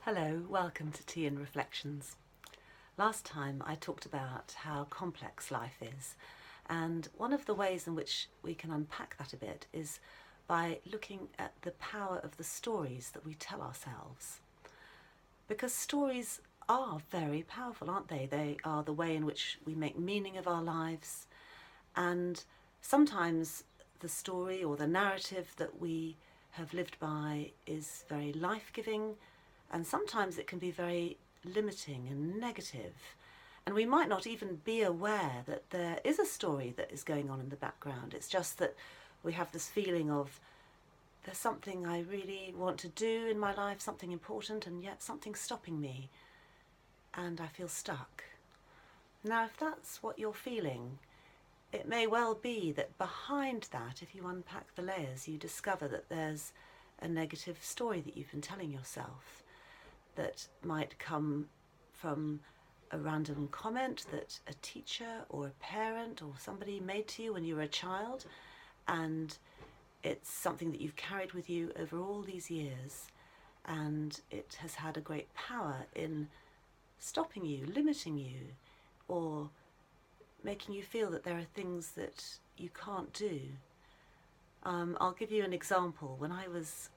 Hello, welcome to Tea and Reflections. Last time I talked about how complex life is, and one of the ways in which we can unpack that a bit is by looking at the power of the stories that we tell ourselves. Because stories are very powerful, aren't they? They are the way in which we make meaning of our lives, and sometimes the story or the narrative that we have lived by is very life-giving, and sometimes it can be very limiting and negative. And we might not even be aware that there is a story that is going on in the background. It's just that we have this feeling of there's something I really want to do in my life, something important, and yet something's stopping me, and I feel stuck. Now, if that's what you're feeling, it may well be that behind that, if you unpack the layers, you discover that there's a negative story that you've been telling yourself that might come from a random comment that a teacher or a parent or somebody made to you when you were a child, and it's something that you've carried with you over all these years, and it has had a great power in stopping you, limiting you, or making you feel that there are things that you can't do. I'll give you an example. When I was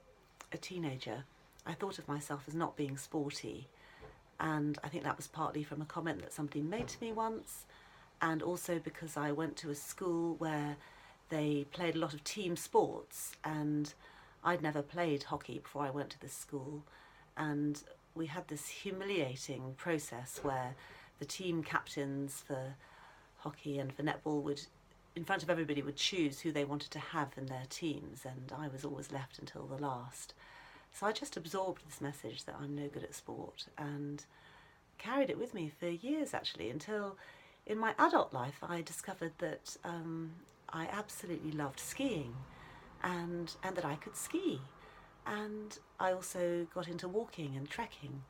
a teenager, I thought of myself as not being sporty, and I think that was partly from a comment that somebody made to me once, and also because I went to a school where they played a lot of team sports, and I'd never played hockey before I went to this school, and we had this humiliating process where the team captains for hockey and for netball would, in front of everybody, would choose who they wanted to have in their teams, and I was always left until the last. So I just absorbed this message that I'm no good at sport and carried it with me for years, actually, until in my adult life I discovered that I absolutely loved skiing and that I could ski. And I also got into walking and trekking,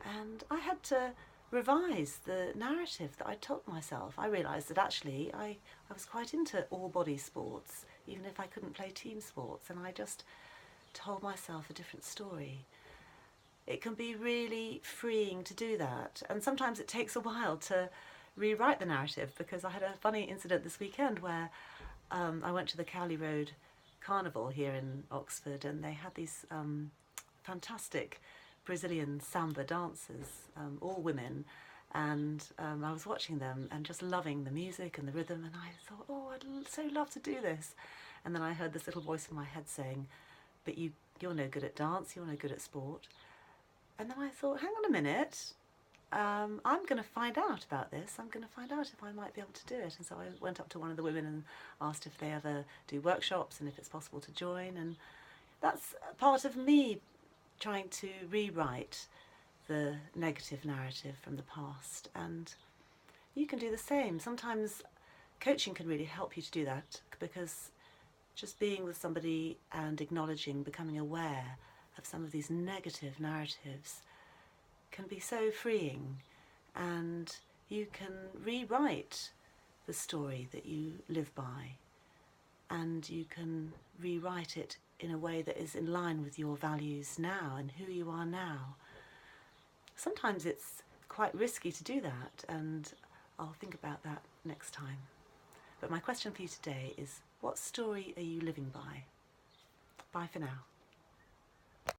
and I had to revise the narrative that I told myself. I realised that actually I was quite into all body sports, even if I couldn't play team sports, and I just told myself a different story. It can be really freeing to do that, and sometimes it takes a while to rewrite the narrative, because I had a funny incident this weekend where I went to the Cowley Road Carnival here in Oxford, and they had these fantastic Brazilian samba dancers, all women, and I was watching them and just loving the music and the rhythm, and I thought, oh, I'd so love to do this. And then I heard this little voice in my head saying, but you're no good at dance, you're no good at sport. And then I thought, hang on a minute, I'm going to find out about this. I'm going to find out if I might be able to do it. And so I went up to one of the women and asked if they ever do workshops and if it's possible to join. And that's part of me trying to rewrite the negative narrative from the past. And you can do the same. Sometimes coaching can really help you to do that, because just being with somebody and acknowledging, becoming aware of some of these negative narratives can be so freeing, and you can rewrite the story that you live by, and you can rewrite it in a way that is in line with your values now and who you are now. Sometimes it's quite risky to do that, and I'll think about that next time. But my question for you today is, what story are you living by? Bye for now.